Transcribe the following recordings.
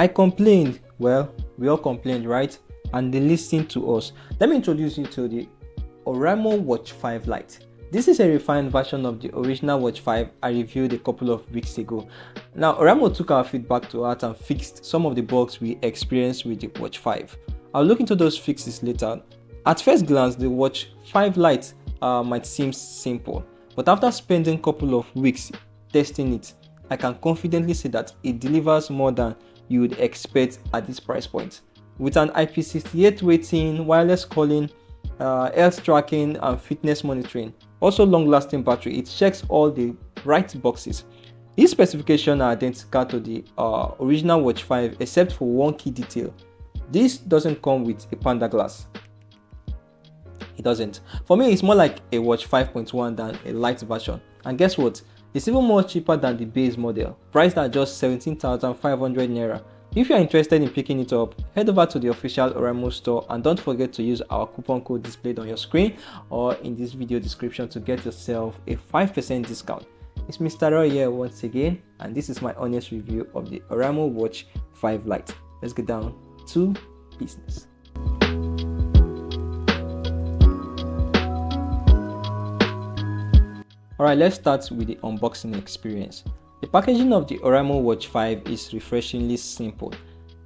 I complained. Well, we all complained, right? And they listened to us. Let me introduce you to the Oraimo Watch 5 Lite. This is a refined version of the original Watch 5 I reviewed a couple of weeks ago. Now, Oraimo took our feedback to heart and fixed some of the bugs we experienced with the Watch 5. I'll look into those fixes later. At first glance, the Watch 5 Lite might seem simple, but after spending a couple of weeks testing it, I can confidently say that it delivers more than you would expect at this price point. With an IP68 rating, wireless calling, health tracking and fitness monitoring, also long-lasting battery, it checks all the right boxes. These specifications are identical to the original Watch 5 except for one key detail. This doesn't come with a Panda glass. It doesn't. For me, it's more like a Watch 5.1 than a Lite version. And guess what? It's even more cheaper than the base model, priced at just 17,500 Naira. If you are interested in picking it up, head over to the official Oraimo store and don't forget to use our coupon code displayed on your screen or in this video description to get yourself a 5% discount. It's Mr. Roy here once again, and this is my honest review of the Oraimo Watch 5 Lite. Let's get down to business. Alright, let's start with the unboxing experience. The packaging of the Oraimo Watch 5 is refreshingly simple.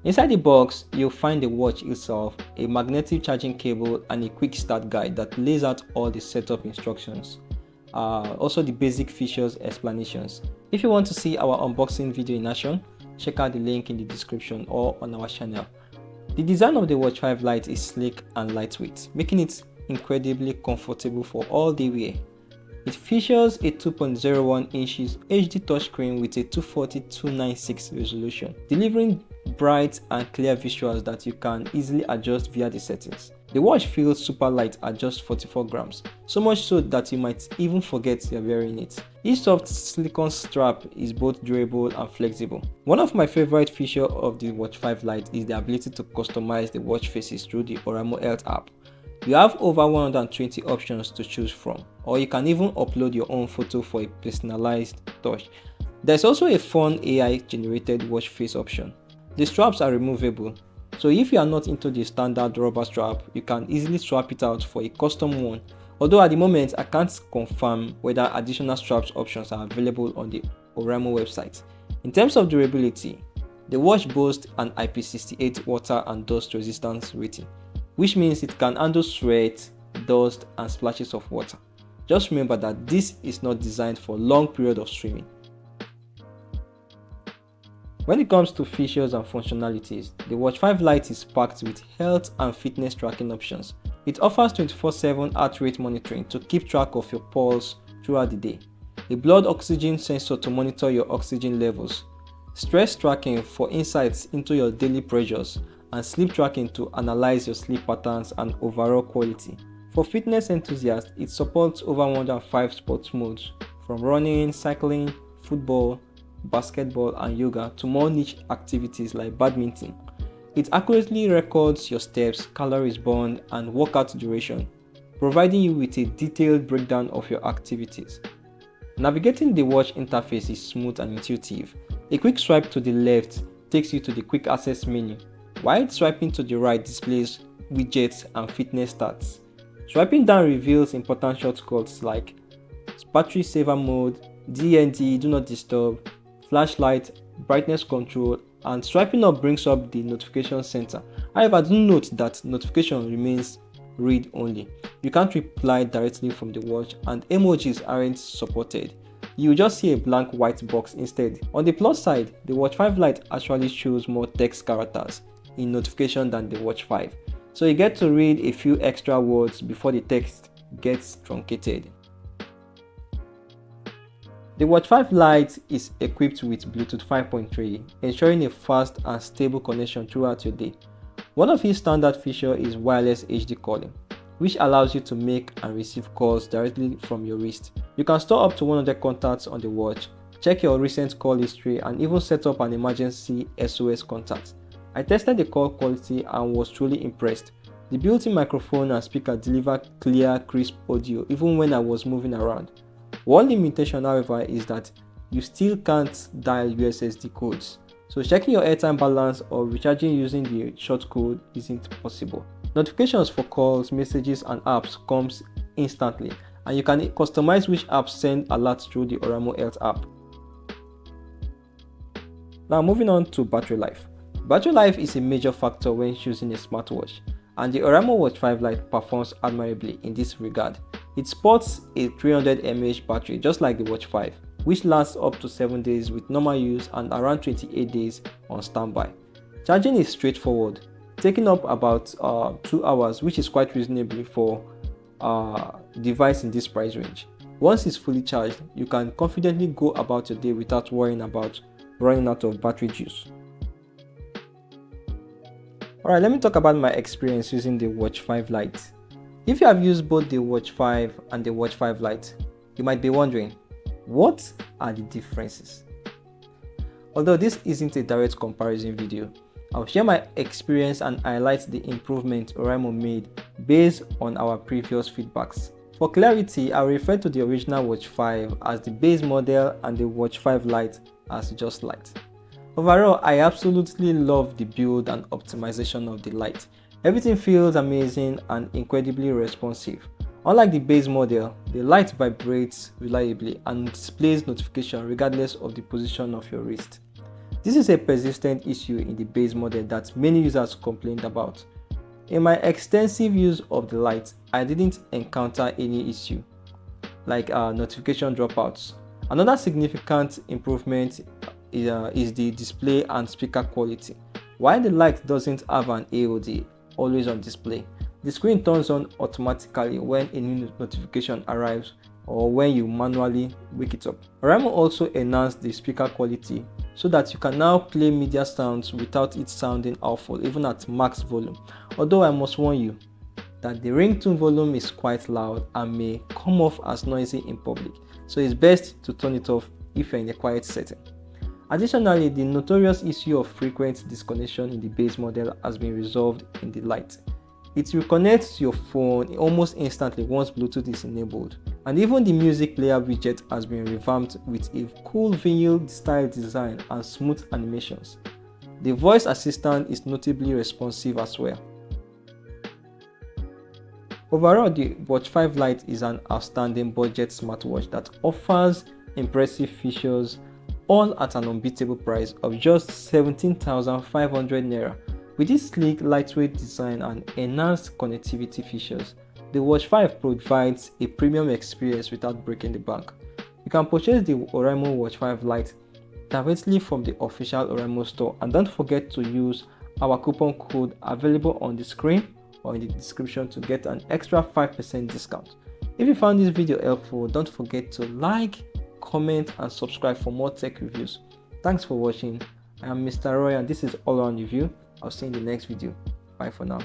Inside the box, you'll find the watch itself, a magnetic charging cable and a quick start guide that lays out all the setup instructions. Also the basic features explanations. If you want to see our unboxing video in action, check out the link in the description or on our channel. The design of the Watch 5 Lite is sleek and lightweight, making it incredibly comfortable for all-day wear. It features a 2.01 inches HD touchscreen with a 240x296 resolution, delivering bright and clear visuals that you can easily adjust via the settings. The watch feels super light at just 44 grams, so much so that you might even forget you're wearing it. Each soft silicone strap is both durable and flexible. One of my favorite features of the Watch 5 Lite is the ability to customize the watch faces through the Oraimo Health app. You have over 120 options to choose from, or you can even upload your own photo for a personalized touch. There's also a fun AI generated watch face option. The straps are removable, so if you are not into the standard rubber strap, you can easily swap it out for a custom one. Although at the moment I can't confirm whether additional straps options are available on the Oraimo website. In terms of durability, the watch boasts an IP68 water and dust resistance rating, which means it can handle sweat, dust and splashes of water. Just remember that this is not designed for long periods of swimming. When it comes to features and functionalities, the Watch 5 Lite is packed with health and fitness tracking options. It offers 24/7 heart rate monitoring to keep track of your pulse throughout the day, a blood oxygen sensor to monitor your oxygen levels, stress tracking for insights into your daily pressures, and sleep tracking to analyze your sleep patterns and overall quality. For fitness enthusiasts, it supports over 105 sports modes, from running, cycling, football, basketball and yoga to more niche activities like badminton. It accurately records your steps, calories burned and workout duration, providing you with a detailed breakdown of your activities. Navigating the watch interface is smooth and intuitive. A quick swipe to the left takes you to the quick access menu, while swiping to the right displays widgets and fitness stats. Swiping down reveals important shortcuts like battery saver mode, DND, do not disturb, flashlight, brightness control, and swiping up brings up the notification center. However, do note that notification remains read only. You can't reply directly from the watch and emojis aren't supported. You will just see a blank white box instead. On the plus side, the Watch 5 Lite actually shows more text characters in notification than the Watch 5, so you get to read a few extra words before the text gets truncated. The Watch 5 Lite is equipped with Bluetooth 5.3, ensuring a fast and stable connection throughout your day. One of its standard features is wireless HD calling, which allows you to make and receive calls directly from your wrist. You can store up to 100 contacts on the watch, check your recent call history, and even set up an emergency SOS contact. I tested the call quality and was truly impressed. The built-in microphone and speaker deliver clear, crisp audio even when I was moving around. One limitation, however, is that you still can't dial USSD codes, So checking your airtime balance or recharging using the short code isn't possible. Notifications for calls, messages and apps comes instantly, and you can customize which apps send alerts through the Oraimo Health app. Now moving on to battery life. Battery life is a major factor when choosing a smartwatch, and the Oraimo Watch 5 Lite performs admirably in this regard. It sports a 300 mAh battery just like the Watch 5, which lasts up to 7 days with normal use and around 28 days on standby. Charging is straightforward, taking up about 2 hours, which is quite reasonable for a device in this price range. Once it's fully charged, you can confidently go about your day without worrying about running out of battery juice. Alright, let me talk about my experience using the Watch 5 Lite. If you have used both the Watch 5 and the Watch 5 Lite, you might be wondering, what are the differences? Although this isn't a direct comparison video, I'll share my experience and highlight the improvement Oraimo made based on our previous feedbacks. For clarity, I'll refer to the original Watch 5 as the base model and the Watch 5 Lite as just Lite. Overall, I absolutely love the build and optimization of the Lite. Everything feels amazing and incredibly responsive. Unlike the base model, the Lite vibrates reliably and displays notification regardless of the position of your wrist. This is a persistent issue in the base model that many users complained about. In my extensive use of the Lite, I didn't encounter any issue like notification dropouts. Another significant improvement is the display and speaker quality. While the Lite doesn't have an AOD always on display, the screen turns on automatically when a new notification arrives or when you manually wake it up. Oraimo also enhanced the speaker quality so that you can now play media sounds without it sounding awful even at max volume. Although I must warn you that the ringtone volume is quite loud and may come off as noisy in public, so it's best to turn it off if you're in a quiet setting. Additionally, the notorious issue of frequent disconnection in the base model has been resolved in the Lite. It reconnects your phone almost instantly once Bluetooth is enabled, and even the music player widget has been revamped with a cool vinyl style design and smooth animations. The voice assistant is notably responsive as well. Overall, the Watch 5 Lite is an outstanding budget smartwatch that offers impressive features all at an unbeatable price of just 17,500 naira. With its sleek, lightweight design and enhanced connectivity features, the Watch 5 provides a premium experience without breaking the bank. You can purchase the Oraimo Watch 5 Lite directly from the official Oraimo store, and don't forget to use our coupon code available on the screen or in the description to get an extra 5% discount. If you found this video helpful, don't forget to like, comment and subscribe for more tech reviews. Thanks for watching. I am Mr. Roy and this is All Around Review. I'll see you in the next video. Bye for now.